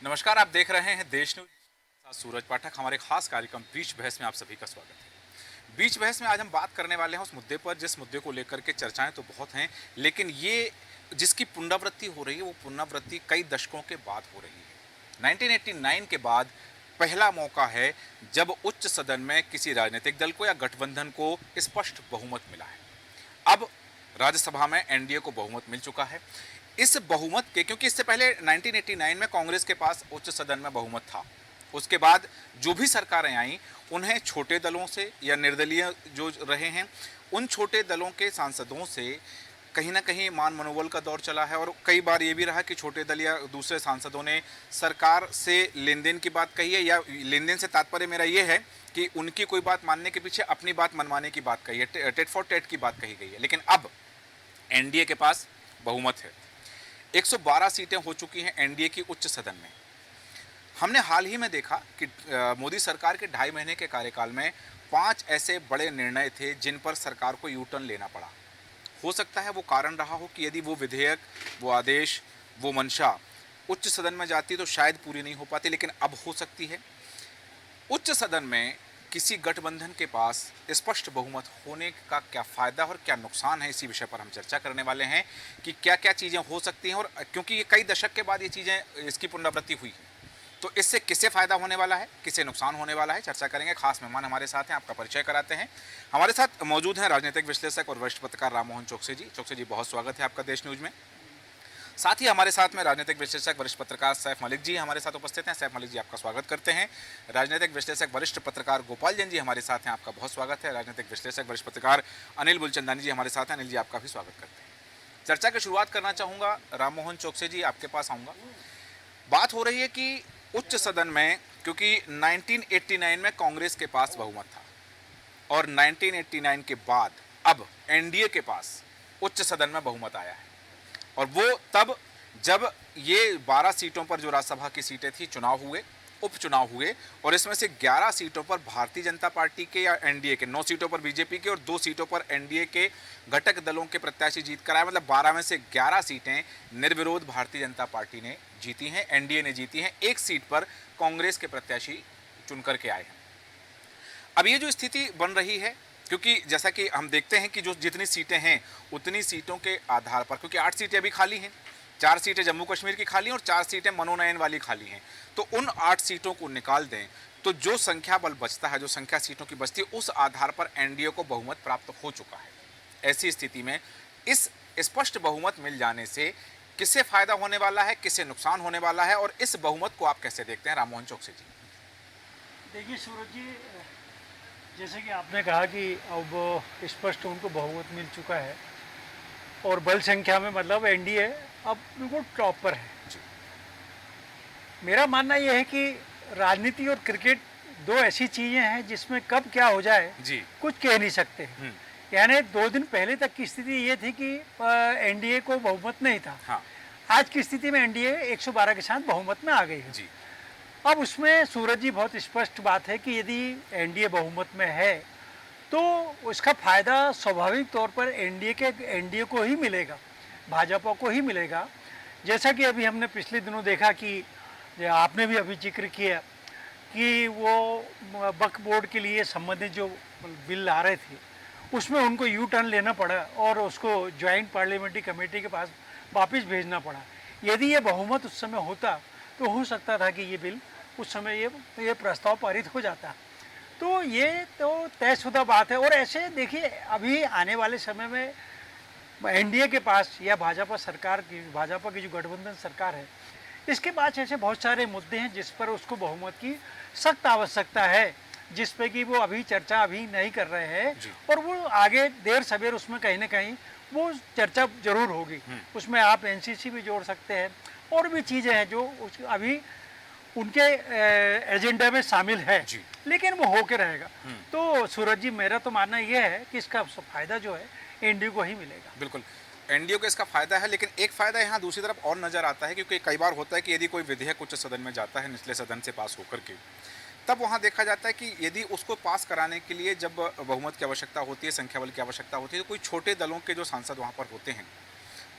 नमस्कार, आप देख रहे हैं देश न्यूज। साथ सूरज पाठक। हमारे खास कार्यक्रम बीच बहस में आप सभी का स्वागत है। बीच बहस में आज हम बात करने वाले हैं उस मुद्दे पर जिस मुद्दे को लेकर के चर्चाएं तो बहुत हैं, लेकिन ये जिसकी पुनरावृत्ति हो रही है वो पुनरावृत्ति कई दशकों के बाद हो रही है। 1989 के बाद पहला मौका है जब उच्च सदन में किसी राजनीतिक दल को या गठबंधन को स्पष्ट बहुमत मिला है। अब राज्यसभा में एनडीए को बहुमत मिल चुका है। इस बहुमत के, क्योंकि इससे पहले 1989 में कांग्रेस के पास उच्च सदन में बहुमत था। उसके बाद जो भी सरकारें आईं उन्हें छोटे दलों से या निर्दलीय जो रहे हैं उन छोटे दलों के सांसदों से कहीं ना कहीं मान मनोबल का दौर चला है। और कई बार ये भी रहा कि छोटे दल या दूसरे सांसदों ने सरकार से लेन देन की बात कही है, या लेन देन से तात्पर्य मेरा ये है कि उनकी कोई बात मानने के पीछे अपनी बात मनवाने की बात कही है, टेट फॉर टेट की बात कही गई है। लेकिन अब एनडीए के पास बहुमत है। 112 सीटें हो चुकी हैं एनडीए की उच्च सदन में। हमने हाल ही में देखा कि मोदी सरकार के 2.5 महीने के कार्यकाल में 5 ऐसे बड़े निर्णय थे जिन पर सरकार को यू टर्न लेना पड़ा। हो सकता है वो कारण रहा हो कि यदि वो विधेयक, वो आदेश, वो मंशा उच्च सदन में जाती तो शायद पूरी नहीं हो पाती, लेकिन अब हो सकती है। उच्च सदन में किसी गठबंधन के पास स्पष्ट बहुमत होने का क्या फ़ायदा और क्या नुकसान है, इसी विषय पर हम चर्चा करने वाले हैं कि क्या क्या चीज़ें हो सकती हैं। और क्योंकि ये कई दशक के बाद ये चीज़ें, इसकी पुनरावृत्ति हुई है, तो इससे किसे फ़ायदा होने वाला है, किसे नुकसान होने वाला है, चर्चा करेंगे। खास मेहमान हमारे साथ हैं, आपका परिचय कराते हैं। हमारे साथ मौजूद हैं राजनीतिक विश्लेषक और वरिष्ठ पत्रकार राममोहन चौकसी जी। चौकसी जी, बहुत स्वागत है आपका देश न्यूज में। साथ ही हमारे साथ में राजनीतिक विश्लेषक वरिष्ठ पत्रकार सैफ मलिक जी हमारे साथ उपस्थित हैं। सैफ मलिक जी, आपका स्वागत करते हैं। राजनीतिक विश्लेषक वरिष्ठ पत्रकार गोपाल जैन जी हमारे साथ हैं, आपका बहुत स्वागत है। राजनीतिक विश्लेषक वरिष्ठ पत्रकार अनिल बुलचंदानी जी हमारे साथ हैं। अनिल जी, आपका भी स्वागत करते हैं। चर्चा की शुरुआत करना चाहूँगा राममोहन चौकसी जी, आपके पास आऊँगा। बात हो रही है कि उच्च सदन में, क्योंकि 1989 में कांग्रेस के पास बहुमत था और 1989 के बाद अब एनडीए के पास उच्च सदन में बहुमत आया है। और वो तब जब ये 12 सीटों पर जो राज्यसभा की सीटें थी, चुनाव हुए, उपचुनाव हुए, और इसमें से 11 सीटों पर भारतीय जनता पार्टी के या एनडीए के, 9 सीटों पर बीजेपी के और 2 सीटों पर एनडीए के घटक दलों के प्रत्याशी जीत कर आए। मतलब 12 में से 11 सीटें निर्विरोध भारतीय जनता पार्टी ने जीती हैं, एनडीए ने जीती हैं। एक सीट पर कांग्रेस के प्रत्याशी चुन करके आए हैं। अब ये जो स्थिति बन रही है, क्योंकि जैसा कि हम देखते हैं कि जो जितनी सीटें हैं उतनी सीटों के आधार पर, क्योंकि 8 सीटें अभी खाली हैं, 4 सीटें जम्मू कश्मीर की खाली हैं और 4 सीटें मनोनयन वाली खाली हैं, तो उन 8 सीटों को निकाल दें तो जो संख्या बल बचता है, जो संख्या सीटों की बचती है, उस आधार पर एनडीए को बहुमत प्राप्त हो चुका है। ऐसी स्थिति में इस स्पष्ट बहुमत मिल जाने से किससे फायदा होने वाला है, किससे नुकसान होने वाला है, और इस बहुमत को आप कैसे देखते हैं, राममोहन चौकसी जी? देखिए सूरज जी, जैसे कि आपने कहा कि अब स्पष्ट उनको बहुमत मिल चुका है और बल संख्या में मतलब एनडीए अब बिल्कुल टॉप पर है। जी। मेरा मानना यह है कि राजनीति और क्रिकेट दो ऐसी चीज़ें हैं जिसमें कब क्या हो जाए जी। कुछ कह नहीं सकते। यानी 2 दिन पहले तक की स्थिति ये थी कि एनडीए को बहुमत नहीं था। हाँ। आज की स्थिति में एनडीए 112 के साथ बहुमत में आ गई है। जी। अब उसमें सूरज जी बहुत स्पष्ट बात है कि यदि एनडीए बहुमत में है तो उसका फ़ायदा स्वाभाविक तौर पर एनडीए को ही मिलेगा, भाजपा को ही मिलेगा। जैसा कि अभी हमने पिछले दिनों देखा कि आपने भी अभी जिक्र किया कि वो वक्फ बोर्ड के लिए संबंधित जो बिल आ रहे थे उसमें उनको यू टर्न लेना पड़ा और उसको ज्वाइंट पार्लियामेंट्री कमेटी के पास वापस भेजना पड़ा। यदि ये बहुमत उस समय होता तो हो सकता था कि ये बिल उस समय ये प्रस्ताव पारित हो जाता। तो ये तो तयशुदा बात है। और ऐसे देखिए, अभी आने वाले समय में एनडीए के पास या भाजपा की जो गठबंधन सरकार है, इसके पास ऐसे बहुत सारे मुद्दे हैं जिस पर उसको बहुमत की सख्त आवश्यकता है, जिस पे कि वो अभी चर्चा अभी नहीं कर रहे हैं और वो आगे देर सवेर उसमें कहीं ना कहीं वो चर्चा जरूर होगी। उसमें आप एनसीसी भी जोड़ सकते हैं और भी चीज़ें हैं जो अभी उनके एजेंडा में शामिल है, लेकिन वो होके रहेगा। तो सूरज जी, मेरा तो मानना यह है कि इसका फायदा जो है एनडीए को ही मिलेगा। बिल्कुल, एनडीए को इसका फायदा है, लेकिन एक फायदा यहाँ दूसरी तरफ और नजर आता है, क्योंकि कई बार होता है कि यदि कोई विधेयक उच्च सदन में जाता है निचले सदन से पास होकर के, तब वहाँ देखा जाता है कि यदि उसको पास कराने के लिए जब बहुमत की आवश्यकता होती है, संख्या बल की आवश्यकता होती है, तो कोई छोटे दलों के जो सांसद वहाँ पर होते हैं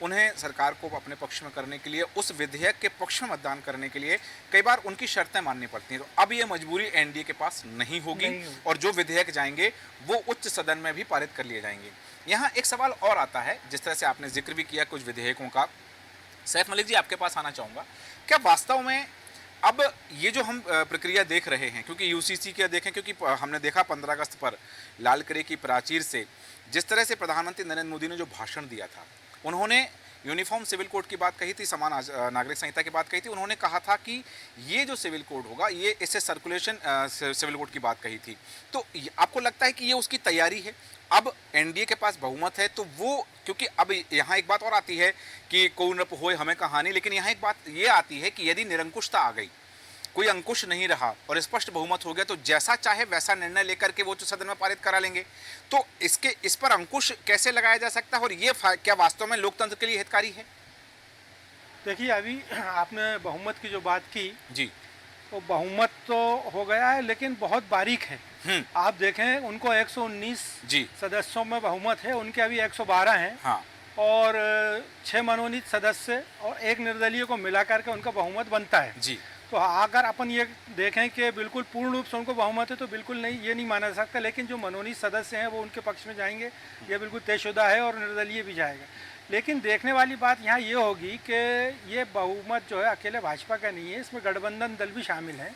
उन्हें सरकार को अपने पक्ष में करने के लिए, उस विधेयक के पक्ष में मतदान करने के लिए कई बार उनकी शर्तें माननी पड़ती हैं। तो अब ये मजबूरी एनडीए के पास नहीं होगी और जो विधेयक जाएंगे वो उच्च सदन में भी पारित कर लिए जाएंगे। यहाँ एक सवाल और आता है, जिस तरह से आपने जिक्र भी किया कुछ विधेयकों का, सैफ मलिक जी आपके पास आना चाहूँगा, क्या वास्तव में अब ये जो हम प्रक्रिया देख रहे हैं, क्योंकि यूसीसी क्या देखें, क्योंकि हमने देखा 15 अगस्त पर लाल किले की प्राचीर से जिस तरह से प्रधानमंत्री नरेंद्र मोदी ने जो भाषण दिया था, उन्होंने यूनिफॉर्म सिविल कोड की बात कही थी, समान नागरिक संहिता की बात कही थी। उन्होंने कहा था कि ये जो सिविल कोड होगा ये इससे सर्कुलेशन सिविल कोड की बात कही थी। तो आपको लगता है कि ये उसकी तैयारी है? अब एनडीए के पास बहुमत है तो वो, क्योंकि अब यहाँ एक बात और आती है कि कोई नृप होए हमें कहानी, लेकिन यहाँ एक बात ये आती है कि यदि निरंकुशता आ गई, कोई अंकुश नहीं रहा और स्पष्ट बहुमत हो गया, तो जैसा चाहे वैसा निर्णय लेकर के वो उच्च सदन में पारित करा लेंगे। तो इस पर अंकुश कैसे लगाया जा सकता है और ये क्या वास्तव में लोकतंत्र के लिए हितकारी है? देखिए, अभी आपने बहुमत की जो बात की जी, तो बहुमत तो हो गया है, लेकिन बहुत बारीक है। आप देखें, उनको 119 जी, सदस्यों में बहुमत है, उनके अभी 112 हैं। हाँ, और 6 मनोनीत सदस्य और 1 निर्दलीय को मिलाकर के उनका बहुमत बनता है। जी, तो अगर अपन ये देखें कि बिल्कुल पूर्ण रूप से उनको बहुमत है तो बिल्कुल नहीं, ये नहीं माना जा सकता। लेकिन जो मनोनीत सदस्य हैं वो उनके पक्ष में जाएंगे, ये बिल्कुल तयशुदा है, और निर्दलीय भी जाएगा। लेकिन देखने वाली बात यहाँ ये होगी कि ये बहुमत जो है अकेले भाजपा का नहीं है, इसमें गठबंधन दल भी शामिल हैं।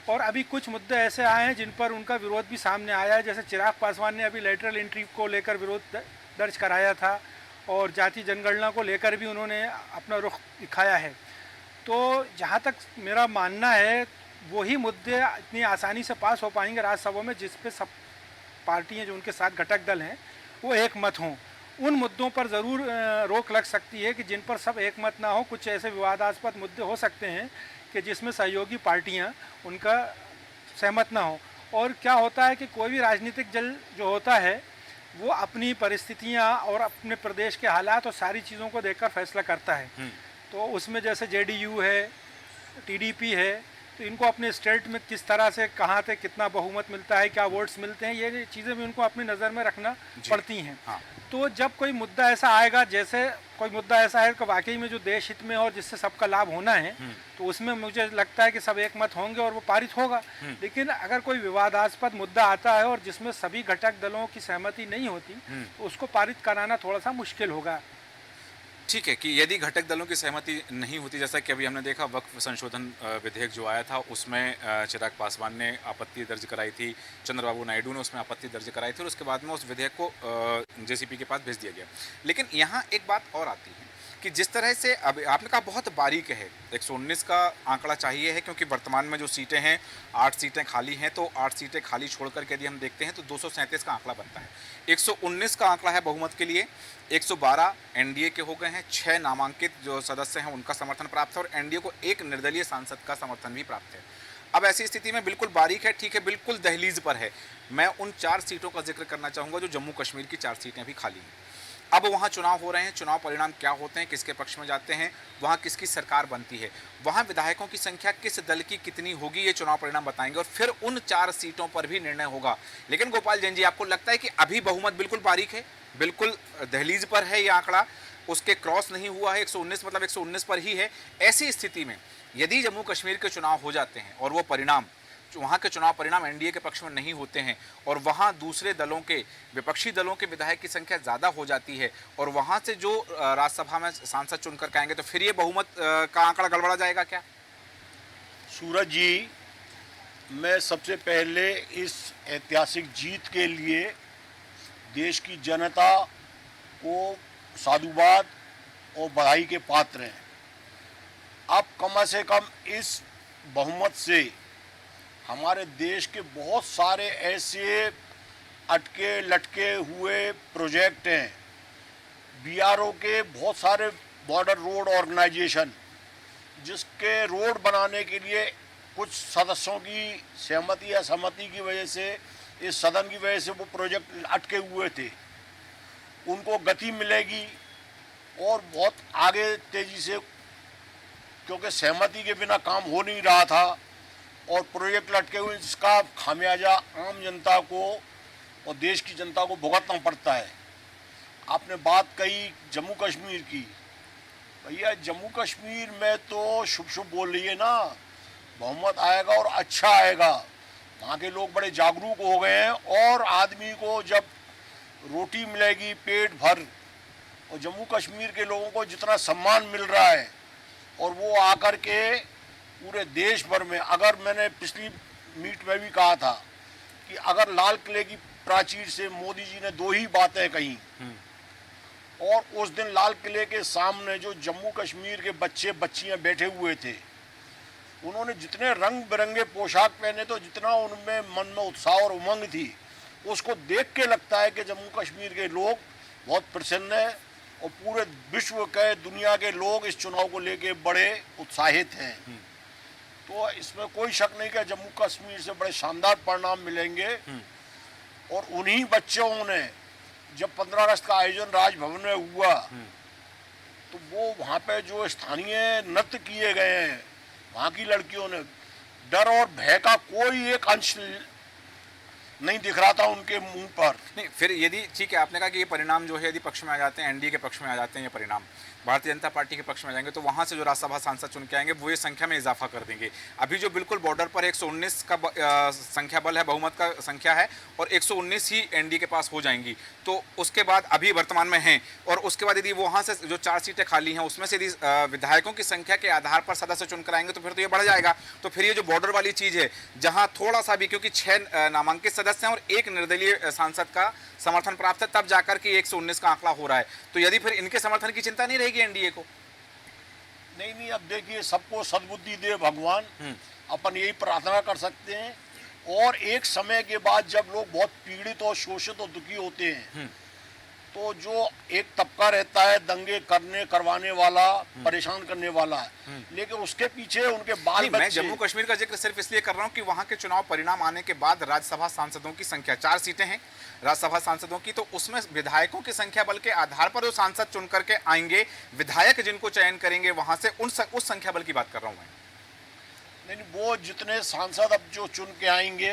और अभी कुछ मुद्दे ऐसे आए हैं जिन पर उनका विरोध भी सामने आया है। जैसे चिराग पासवान ने अभी लेटरल एंट्री को लेकर विरोध दर्ज कराया था, और जाति जनगणना को लेकर भी उन्होंने अपना रुख दिखाया है। तो जहाँ तक मेरा मानना है, वही मुद्दे इतनी आसानी से पास हो पाएंगे राज्यसभा में जिस पे सब पार्टियाँ जो उनके साथ घटक दल हैं वो एक मत हों। उन मुद्दों पर ज़रूर रोक लग सकती है कि जिन पर सब एक मत ना हो। कुछ ऐसे विवादास्पद मुद्दे हो सकते हैं कि जिसमें सहयोगी पार्टियाँ उनका सहमत ना हो। और क्या होता है कि कोई भी राजनीतिक दल जो होता है वो अपनी परिस्थितियाँ और अपने प्रदेश के हालात और सारी चीज़ों को देखकर फैसला करता है। तो उसमें जैसे जेडीयू है, टीडीपी है, तो इनको अपने स्टेट में किस तरह से कहाँ से कितना बहुमत मिलता है, क्या वोट्स मिलते हैं, ये चीज़ें भी उनको अपनी नज़र में रखना पड़ती हैं। हाँ। तो जब कोई मुद्दा ऐसा आएगा, जैसे कोई मुद्दा ऐसा है कि वाकई में जो देश हित में और जिससे सबका लाभ होना है, तो उसमें मुझे लगता है कि सब एक मत होंगे और वो पारित होगा। लेकिन अगर कोई विवादास्पद मुद्दा आता है और जिसमें सभी घटक दलों की सहमति नहीं होती, तो उसको पारित कराना थोड़ा सा मुश्किल होगा। ठीक है कि यदि घटक दलों की सहमति नहीं होती, जैसा कि अभी हमने देखा वक्फ संशोधन विधेयक जो आया था उसमें चिराग पासवान ने आपत्ति दर्ज कराई थी, चंद्रबाबू नायडू ने उसमें आपत्ति दर्ज कराई थी और उसके बाद में उस विधेयक को जेसीपी के पास भेज दिया गया। लेकिन यहाँ एक बात और आती है कि जिस तरह से अब आपने कहा बहुत बारीक है, 119 का आंकड़ा चाहिए है, क्योंकि वर्तमान में जो सीटें हैं 8 सीटें खाली हैं, तो 8 सीटें खाली छोड़ करके यदि हम देखते हैं तो 237 का आंकड़ा बनता है। 119 का आंकड़ा है बहुमत के लिए, 112 एनडीए के हो गए हैं, 6 नामांकित जो सदस्य हैं उनका समर्थन प्राप्त है और एनडीए को 1 निर्दलीय सांसद का समर्थन भी प्राप्त है। अब ऐसी स्थिति में बिल्कुल बारीक है, ठीक है, बिल्कुल दहलीज पर है। मैं उन 4 सीटों का जिक्र करना चाहूँगा जो जम्मू कश्मीर की 4 सीटें अभी खाली हैं। अब वहाँ चुनाव हो रहे हैं, चुनाव परिणाम क्या होते हैं, किसके पक्ष में जाते हैं, वहाँ किसकी सरकार बनती है, वहाँ विधायकों की संख्या किस दल की कितनी होगी, ये चुनाव परिणाम बताएंगे और फिर उन 4 सीटों पर भी निर्णय होगा। लेकिन गोपाल जैन जी, आपको लगता है कि अभी बहुमत बिल्कुल बारीक है, बिल्कुल दहलीज पर है, ये आंकड़ा उसके क्रॉस नहीं हुआ है, 119 मतलब 119 पर ही है? ऐसी स्थिति में यदि जम्मू कश्मीर के चुनाव हो जाते हैं और वो परिणाम, वहाँ के चुनाव परिणाम एनडीए के पक्ष में नहीं होते हैं और वहाँ दूसरे दलों के, विपक्षी दलों के विधायक की संख्या ज़्यादा हो जाती है और वहाँ से जो राज्यसभा में सांसद चुनकर के आएंगे, तो फिर ये बहुमत का आंकड़ा गड़बड़ा जाएगा क्या? सूरज जी, मैं सबसे पहले इस ऐतिहासिक जीत के लिए देश की जनता को साधुवाद और बधाई के पात्र हैं। अब कम से कम इस बहुमत से हमारे देश के बहुत सारे ऐसे अटके लटके हुए प्रोजेक्ट हैं, बीआरओ के बहुत सारे बॉर्डर रोड ऑर्गेनाइजेशन, जिसके रोड बनाने के लिए कुछ सदस्यों की सहमति या सहमति की वजह से, इस सदन की वजह से वो प्रोजेक्ट अटके हुए थे, उनको गति मिलेगी और बहुत आगे तेज़ी से, क्योंकि सहमति के बिना काम हो नहीं रहा था और प्रोजेक्ट लटके हुए, जिसका खामियाजा आम जनता को और देश की जनता को भुगतना पड़ता है। आपने बात कही जम्मू कश्मीर की, भैया जम्मू कश्मीर में तो शुभ शुभ बोल रही है ना, बहुमत आएगा और अच्छा आएगा। वहाँ के लोग बड़े जागरूक हो गए हैं और आदमी को जब रोटी मिलेगी पेट भर, और जम्मू कश्मीर के लोगों को जितना सम्मान मिल रहा है, और वो आकर के पूरे देश भर में, अगर मैंने पिछली मीट में भी कहा था कि अगर लाल किले की प्राचीर से मोदी जी ने 2 ही बातें कही, और उस दिन लाल किले के सामने जो जम्मू कश्मीर के बच्चे बच्चियां बैठे हुए थे, उन्होंने जितने रंग बिरंगे पोशाक पहने, तो जितना उनमें मन में उत्साह और उमंग थी, उसको देख के लगता है कि जम्मू कश्मीर के लोग बहुत प्रसन्न हैं और पूरे विश्व के दुनिया के लोग इस चुनाव को लेके बड़े उत्साहित हैं। तो इसमें कोई शक नहीं कि जम्मू कश्मीर से बड़े शानदार परिणाम मिलेंगे। और उन्हीं बच्चों ने जब 15 अगस्त का आयोजन राजभवन में हुआ, तो वो वहाँ पे जो स्थानीय नृत्य किए गए हैं, वहाँ की लड़कियों ने, डर और भय का कोई एक अंश नहीं दिख रहा था उनके मुंह पर। नहीं, फिर यदि ठीक है, आपने कहा कि ये परिणाम जो है यदि पक्ष में आ जाते हैं, एनडीए के पक्ष में आ जाते हैं, ये परिणाम भारतीय जनता पार्टी के पक्ष में आ जाएंगे, तो वहाँ से जो राज्यसभा सांसद चुन के आएंगे वो ये संख्या में इजाफा कर देंगे। अभी जो बिल्कुल बॉर्डर पर 119 का संख्या बल है, बहुमत का संख्या है, और 119 ही एनडीए के पास हो जाएंगी। तो उसके बाद अभी वर्तमान में हैं, और उसके बाद यदि वहाँ से जो 4 सीटें खाली हैं उसमें से यदि विधायकों की संख्या के आधार पर सदस्य चुनकर आएंगे, तो फिर तो ये बढ़ जाएगा। तो फिर ये जो बॉर्डर वाली चीज़ है, जहाँ थोड़ा सा भी, क्योंकि 6 नामांकित सदस्य हैं और 1 निर्दलीय सांसद का समर्थन प्राप्त है, तब जाकर के 119 का आंकड़ा हो रहा है। तो यदि फिर इनके समर्थन की चिंता नहीं रहेगी एनडीए को? नहीं, अब देखिए, सबको सद्बुद्धि दे भगवान, अपन यही प्रार्थना कर सकते हैं। और एक समय के बाद जब लोग बहुत पीड़ित और शोषित और दुखी होते हैं, तो जो एक तबका रहता है दंगे करवाने वाला, परेशान करने वाला, लेकिन उसके पीछे उनके बाल बच्चे। मैं जम्मू कश्मीर का जिक्र सिर्फ इसलिए कर रहा हूं कि वहां के चुनाव परिणाम आने के बाद राज्यसभा सांसदों की संख्या, 4 सीटें हैं राज्यसभा सांसदों की, तो उसमें विधायकों की संख्या बल के आधार पर जो सांसद चुन करके आएंगे, विधायक जिनको चयन करेंगे वहां से, उस संख्या बल की बात कर रहा हूं मैं। नहीं, वो जितने सांसद अब जो चुन के आएंगे,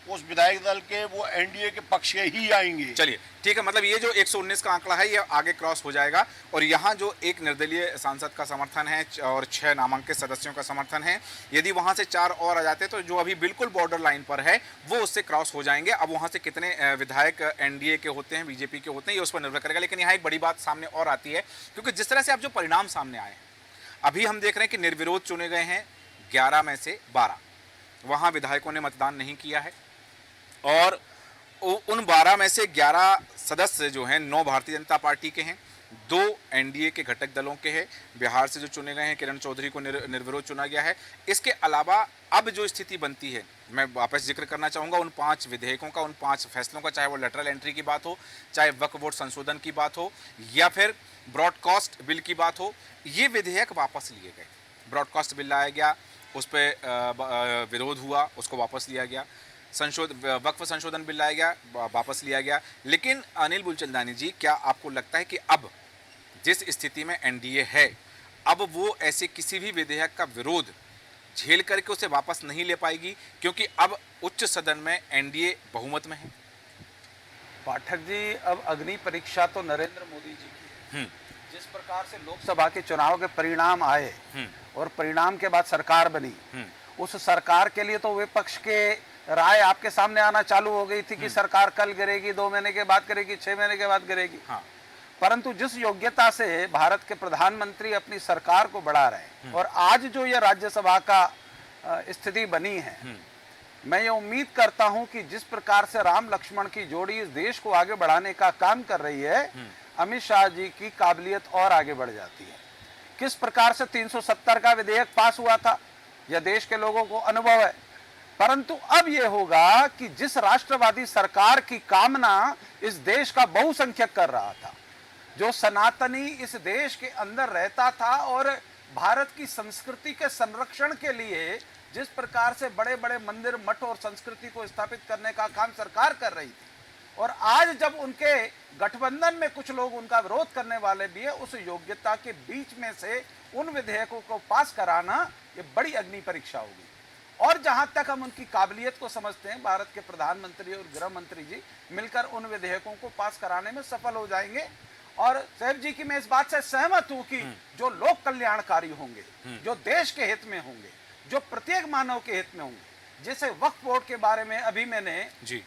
उस विधायक दल के, वो एनडीए के पक्ष के ही आएंगे। चलिए ठीक है, मतलब ये जो 119 का आंकड़ा है ये आगे क्रॉस हो जाएगा, और यहाँ जो 1 निर्दलीय सांसद का समर्थन है और 6 नामांकित सदस्यों का समर्थन है, यदि वहाँ से 4 और आ जाते तो जो अभी बिल्कुल बॉर्डर लाइन पर है वो उससे क्रॉस हो जाएंगे। अब वहाँ से कितने विधायक एनडीए के होते हैं, बीजेपी के होते हैं, ये उस पर निर्भर करेगा। लेकिन यहाँ एक बड़ी बात सामने और आती है, क्योंकि जिस तरह से अब जो परिणाम सामने आए, अभी हम देख रहे हैं कि निर्विरोध चुने गए हैं 11 में से 12, वहाँ विधायकों ने मतदान नहीं किया है, और उन 12 में से 11 सदस्य जो हैं 9 भारतीय जनता पार्टी के हैं, 2 एनडीए के घटक दलों के हैं। बिहार से जो चुने गए हैं, किरण चौधरी को निर्विरोध चुना गया है। इसके अलावा अब जो स्थिति बनती है, मैं वापस जिक्र करना चाहूँगा उन 5 विधेयकों का, उन 5 फैसलों का, चाहे वो लेटरल एंट्री की बात हो, चाहे वक्फ बोर्ड संशोधन की बात हो, या फिर ब्रॉडकास्ट बिल की बात हो, ये विधेयक वापस लिए गए। ब्रॉडकास्ट बिल लाया गया, उस पर विरोध हुआ, उसको वापस लिया गया। वक्फ संशोधन बिल लाया गया, वापस लिया गया। लेकिन अनिल मूलचंदानी जी, क्या आपको लगता है कि अब जिस स्थिति में एनडीए है, अब वो ऐसे किसी भी विधेयक का विरोध झेल करके उसे वापस नहीं ले पाएगी, क्योंकि अब उच्च सदन में एनडीए बहुमत में है? पाठक जी, अब अग्नि परीक्षा तो नरेंद्र मोदी जी की है। जिस प्रकार से लोकसभा के चुनाव के परिणाम आए और परिणाम के बाद सरकार बनी, उस सरकार के लिए तो विपक्ष के राय आपके सामने आना चालू हो गई थी कि सरकार कल गिरेगी, 2 महीने के बाद गिरेगी, 6 महीने के बाद गिरेगी। हाँ। परंतु जिस योग्यता से भारत के प्रधानमंत्री अपनी सरकार को बढ़ा रहे हैं, और आज जो ये राज्यसभा का स्थिति बनी है, मैं ये उम्मीद करता हूं कि जिस प्रकार से राम लक्ष्मण की जोड़ी इस देश को आगे बढ़ाने का काम कर रही है, अमित शाह जी की काबिलियत और आगे बढ़ जाती है। किस प्रकार से 370 का विधेयक पास हुआ था, यह देश के लोगों को अनुभव है। परंतु अब यह होगा कि जिस राष्ट्रवादी सरकार की कामना इस देश का बहुसंख्यक कर रहा था, जो सनातनी इस देश के अंदर रहता था और भारत की संस्कृति के संरक्षण के लिए जिस प्रकार से बड़े बड़े मंदिर, मठ और संस्कृति को स्थापित करने का काम सरकार कर रही थी, और आज जब उनके गठबंधन में कुछ लोग उनका विरोध करने वाले भी है, उस योग्यता के बीच में से उन विधेयकों को पास कराना ये बड़ी अग्नि परीक्षा होगी। और जहां तक हम उनकी काबिलियत को समझते हैं, भारत के प्रधानमंत्री और गृह मंत्री जी मिलकर उन विधेयकों को पास कराने में सफल हो जाएंगे। और साहब जी की मैं इस बात से सहमत हूं कि जो लोक कल्याणकारी होंगे, जो देश के हित में होंगे, जो प्रत्येक मानव के हित में होंगे, जैसे वक्फ बोर्ड के बारे में अभी मैंने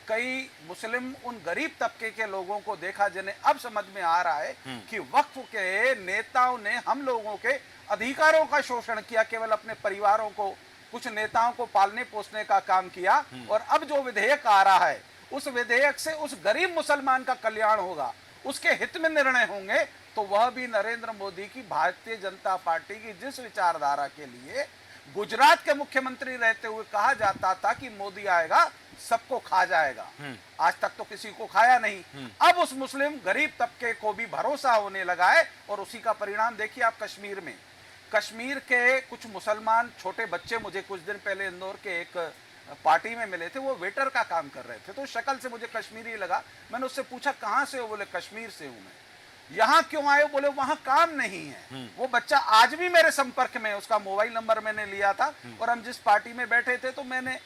कई मुस्लिम उन गरीब तबके के लोगों को देखा जिन्हें अब समझ में आ रहा है कि वक्फ के नेताओं ने हम लोगों के अधिकारों का शोषण किया, केवल अपने परिवारों को, कुछ नेताओं को पालने पोसने का काम किया। और अब जो विधेयक आ रहा है, उस विधेयक से उस गरीब मुसलमान का कल्याण होगा, उसके हित में निर्णय होंगे, तो वह भी नरेंद्र मोदी की भारतीय जनता पार्टी की जिस विचारधारा के लिए गुजरात के मुख्यमंत्री रहते हुए कहा जाता था कि मोदी आएगा सबको खा जाएगा, आज तक तो किसी को खाया नहीं। अब उस मुस्लिम गरीब तबके को भी भरोसा होने लगा है और उसी का परिणाम देखिए आप कश्मीर में। कश्मीर के कुछ मुसलमान छोटे बच्चे मुझे कुछ दिन पहले इंदौर के एक पार्टी में मिले थे, वो वेटर का काम कर रहे थे, तो शक्ल से मुझे कश्मीरी लगा। मैंने उससे पूछा कहां से हो, बोले कश्मीर से हूं मैं। यहाँ क्यों आए, बोले वहां काम नहीं है। वो बच्चा आज भी मेरे संपर्क में, उसका मोबाइल नंबर मैंने लिया था और हम जिस पार्टी में बैठे थे तो मैंने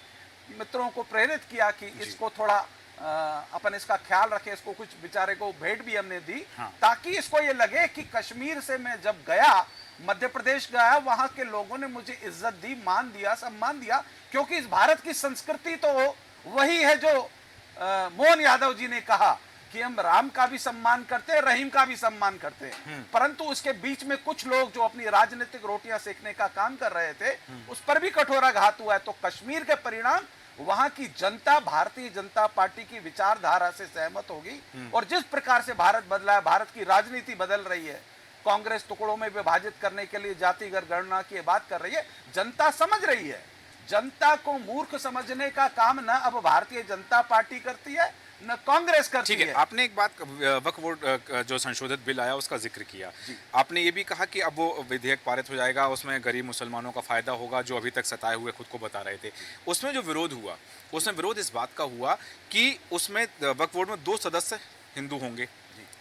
मित्रों को प्रेरित किया कि इसको थोड़ा अपन इसका ख्याल रखें, इसको कुछ बेचारे को भेंट भी हमने दी, ताकि इसको ये लगे कि कश्मीर से मैं जब गया, मध्य प्रदेश गया, वहां के लोगों ने मुझे इज्जत दी, मान दिया, सम्मान दिया, क्योंकि इस भारत की संस्कृति तो वही है जो मोहन यादव जी ने कहा कि हम राम का भी सम्मान करते हैं, रहीम का भी सम्मान करते हैं, परंतु उसके बीच में कुछ लोग जो अपनी राजनीतिक रोटियां सेकने का काम कर रहे थे, उस पर भी कठोराघात हुआ है। तो कश्मीर के परिणाम वहां की जनता भारतीय जनता पार्टी की विचारधारा से सहमत होगी। और जिस प्रकार से भारत बदला है, भारत की राजनीति बदल रही है, कांग्रेस टुकड़ों में विभाजित करने के लिए जातिगत गणना की बात कर रही है, जनता समझ रही है। जनता को मूर्ख समझने का काम न अब भारतीय जनता पार्टी करती है न कांग्रेस करती है। आपने एक बात वक्फ बोर्ड जो संशोधित बिल आया उसका जिक्र किया, आपने ये भी कहा कि अब वो विधेयक पारित हो जाएगा, उसमें गरीब मुसलमानों का फायदा होगा जो अभी तक सताए हुए खुद को बता रहे थे। उसमें जो विरोध हुआ, उसमें विरोध इस बात का हुआ कि उसमें वक्फ बोर्ड में 2 सदस्य हिंदू होंगे,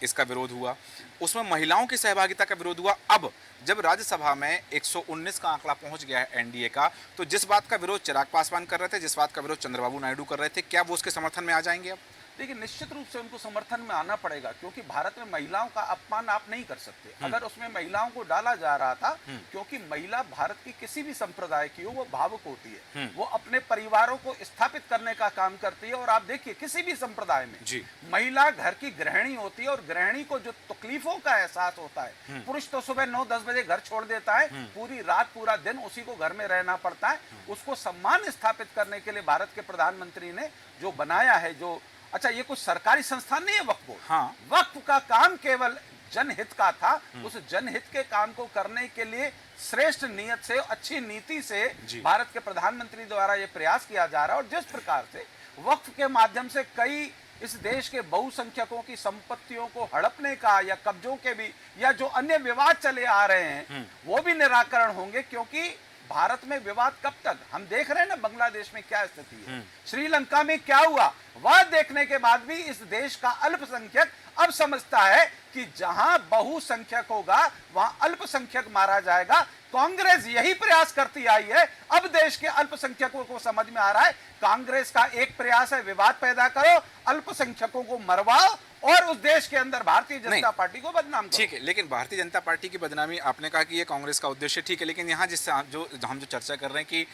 इसका विरोध हुआ। उसमें महिलाओं की सहभागिता का विरोध हुआ। अब जब राज्यसभा में 119 का आंकड़ा पहुंच गया है एनडीए का, तो जिस बात का विरोध चिराग पासवान कर रहे थे, जिस बात का विरोध चंद्रबाबू नायडू कर रहे थे, क्या वो उसके समर्थन में आ जाएंगे? अब देखिए, निश्चित रूप से उनको समर्थन में आना पड़ेगा, क्योंकि भारत में महिलाओं का अपमान आप नहीं कर सकते। अगर उसमें महिलाओं को डाला जा रहा था, क्योंकि महिला भारत की किसी भी संप्रदाय की हो, वो भावुक होती है, वो अपने परिवारों को स्थापित करने का काम करती है। और आप देखिए किसी भी संप्रदाय में महिला घर की गृहिणी होती है, और गृहिणी को जो तकलीफों का एहसास होता है, पुरुष तो सुबह 9-10 बजे घर छोड़ देता है, पूरी रात पूरा दिन उसी को घर में रहना पड़ता है। उसको सम्मान स्थापित करने के लिए भारत के प्रधानमंत्री ने जो बनाया है, जो अच्छा, ये कुछ सरकारी संस्थान नहीं है वक्फ बोर्ड, वक्फ का काम केवल जनहित का था। उस जनहित के काम को करने के लिए श्रेष्ठ नियत से, अच्छी नीति से भारत के प्रधानमंत्री द्वारा ये प्रयास किया जा रहा है। और जिस प्रकार से वक्फ के माध्यम से कई इस देश के बहुसंख्यकों की संपत्तियों को हड़पने का या कब्जों के भी या जो अन्य विवाद चले आ रहे हैं, वो भी निराकरण होंगे। क्योंकि भारत में विवाद कब तक, हम देख रहे हैं ना बांग्लादेश में क्या स्थिति है, श्रीलंका में क्या हुआ, वह देखने के बाद भी इस देश का अल्पसंख्यक अब समझता है कि जहां बहुसंख्यक होगा वहां अल्पसंख्यक मारा जाएगा। कांग्रेस यही प्रयास करती आई है। अब देश के अल्पसंख्यकों को समझ में आ रहा है, कांग्रेस का एक प्रयास है विवाद पैदा करो, अल्पसंख्यकों को मरवाओ और उस देश के अंदर भारतीय जनता पार्टी को बदनाम करो। ठीक है, लेकिन भारतीय जनता पार्टी की बदनामी, आपने कहा कि ये कांग्रेस का उद्देश्य, ठीक है, लेकिन यहाँ जिससे हम जो चर्चा कर रहे हैं कि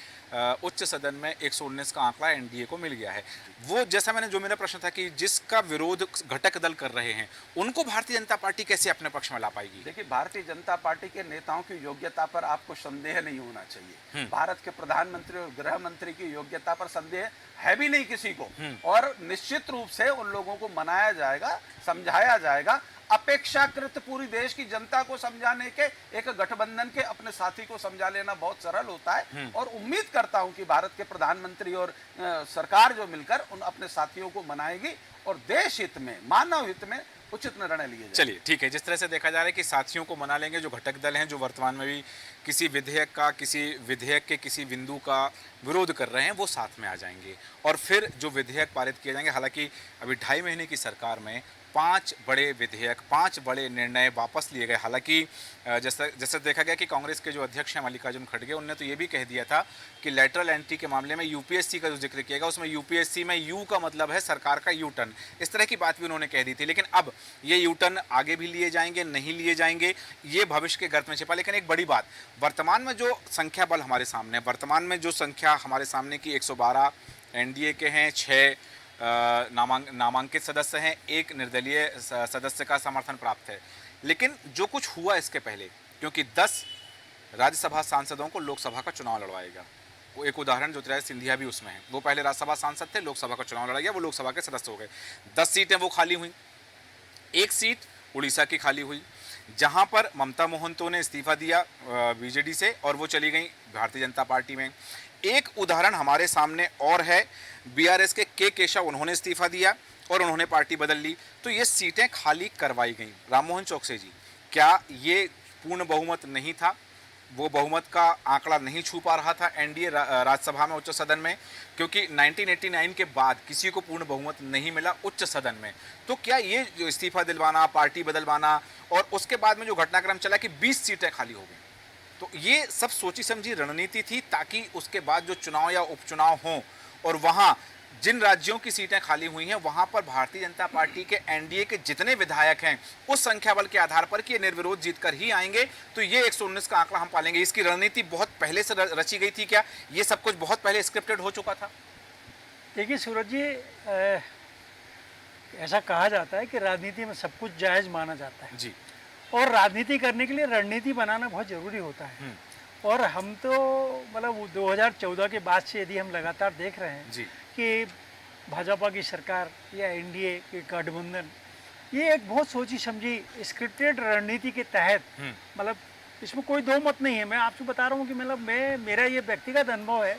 उच्च सदन में 119 का आंकड़ा एनडीए को मिल गया है, वो जैसा मेरा प्रश्न था कि जिसका विरोध घटक दल कर रहे हैं, उनको भारतीय जनता पार्टी कैसे अपने पक्ष में ला पाएगी? देखिए, भारतीय जनता पार्टी के नेताओं की योग्यता पर आपको संदेह नहीं होना चाहिए। भारत के प्रधानमंत्री और गृह मंत्री की योग्यता पर संदेह है भी नहीं किसी को। और निश्चित रूप से उन लोगों को मनाया जाएगा, समझाया जाएगा। अपेक्षाकृत पूरी देश की जनता को समझाने के, एक गठबंधन के अपने साथी को समझा लेना बहुत सरल होता है। और उम्मीद करता हूं कि भारत के प्रधानमंत्री और सरकार जो मिलकर उन अपने साथियों को मनाएगी और देश हित में, मानव हित में उचित निर्णय लिए जाए। चलिए, ठीक है, जिस तरह से देखा जा रहा है कि साथियों को मना लेंगे जो घटक दल हैं, जो वर्तमान में भी किसी विधेयक के किसी बिंदु का विरोध कर रहे हैं वो साथ में आ जाएंगे और फिर जो विधेयक पारित किए जाएंगे। हालांकि अभी 2.5 महीने की सरकार में 5 बड़े विधेयक, 5 बड़े निर्णय वापस लिए गए। हालांकि जैसे देखा गया कि कांग्रेस के जो अध्यक्ष हैं मल्लिकार्जुन खड़गे, उन्होंने तो ये भी कह दिया था कि लेटरल एंट्री के मामले में यूपीएससी का जो जिक्र किया गया उसमें यूपीएससी में यू का मतलब है सरकार का यू टर्न, इस तरह की बात भी उन्होंने कह दी थी। लेकिन अब ये यू टर्न आगे भी लिए जाएंगे, नहीं लिए जाएंगे, ये भविष्य के गर्त में छिपा। लेकिन एक बड़ी बात, वर्तमान में जो संख्या बल हमारे सामने, वर्तमान में जो संख्या हमारे सामने की 112 एनडीए के हैं, 6 नामांकित सदस्य हैं, 1 निर्दलीय सदस्य का समर्थन प्राप्त है। लेकिन जो कुछ हुआ इसके पहले, क्योंकि 10 राज्यसभा सांसदों को लोकसभा का चुनाव लड़वाएगा, वो एक उदाहरण ज्योतिरादित्य सिंधिया भी उसमें है। वो पहले राज्यसभा सांसद थे, लोकसभा का चुनाव लड़ा गया, वो लोकसभा के सदस्य हो गए। 10 सीटें वो खाली हुई, 1 सीट उड़ीसा की खाली हुई, जहां पर ममता मोहंतो ने इस्तीफा दिया बीजेडी से और वो चली गई भारतीय जनता पार्टी में। एक उदाहरण हमारे सामने और है, बीआरएस के केशव, उन्होंने इस्तीफा दिया और उन्होंने पार्टी बदल ली, तो ये सीटें खाली करवाई गई। राममोहन चौकसी जी, क्या ये पूर्ण बहुमत नहीं था? वो बहुमत का आंकड़ा नहीं छू पा रहा था एनडीए राज्यसभा में, उच्च सदन में, क्योंकि 1989 के बाद किसी को पूर्ण बहुमत नहीं मिला उच्च सदन में। तो क्या ये जो इस्तीफा दिलवाना, पार्टी बदलवाना और उसके बाद में जो घटनाक्रम चला कि 20 सीटें खाली हो गई, तो ये सब सोची समझी रणनीति थी ताकि उसके बाद जो चुनाव या उपचुनाव हों और वहाँ जिन राज्यों की सीटें खाली हुई हैं वहां पर भारतीय जनता पार्टी के एनडीए के जितने विधायक हैं उस संख्या बल के आधार पर कि ये निर्विरोध जीतकर ही आएंगे, तो ये 119 का आंकड़ा हम पालेंगे। इसकी रणनीति बहुत पहले से रची गई थी क्या? ये सब कुछ बहुत पहले स्क्रिप्टेड हो चुका था? देखिए सूरज जी, ऐसा कहा जाता है कि राजनीति में सब कुछ जायज़ माना जाता है जी, और राजनीति करने के लिए रणनीति बनाना बहुत ज़रूरी होता है। और हम तो मतलब 2014 के बाद से यदि हम लगातार देख रहे हैं जी, कि भाजपा की सरकार या एनडीए के गठबंधन ये एक बहुत सोची समझी स्क्रिप्टेड रणनीति के तहत, मतलब इसमें कोई दो मत नहीं है। मैं आपसे बता रहा हूँ कि मतलब मेरा ये व्यक्तिगत अनुभव है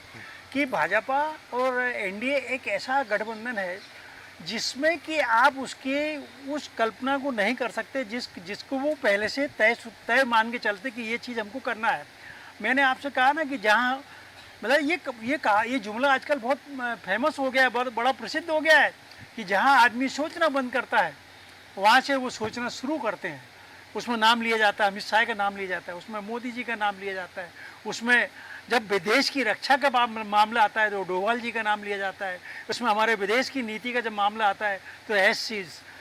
कि भाजपा और एनडीए एक ऐसा गठबंधन है जिसमें कि आप उस कल्पना को नहीं कर सकते जिसको वो पहले से तय मान के चलते कि ये चीज़ हमको करना है। मैंने आपसे कहा ना कि जहाँ मतलब ये जुमला आजकल बहुत फेमस हो गया है, बहुत बड़ा प्रसिद्ध हो गया है कि जहाँ आदमी सोचना बंद करता है वहाँ से वो सोचना शुरू करते हैं। उसमें नाम लिया जाता है, अमित शाह का नाम लिया जाता है, उसमें मोदी जी का नाम लिया जाता है, उसमें जब विदेश की रक्षा का मामला आता है तो डोभाल जी का नाम लिया जाता है, उसमें हमारे विदेश की नीति का जब मामला आता है तो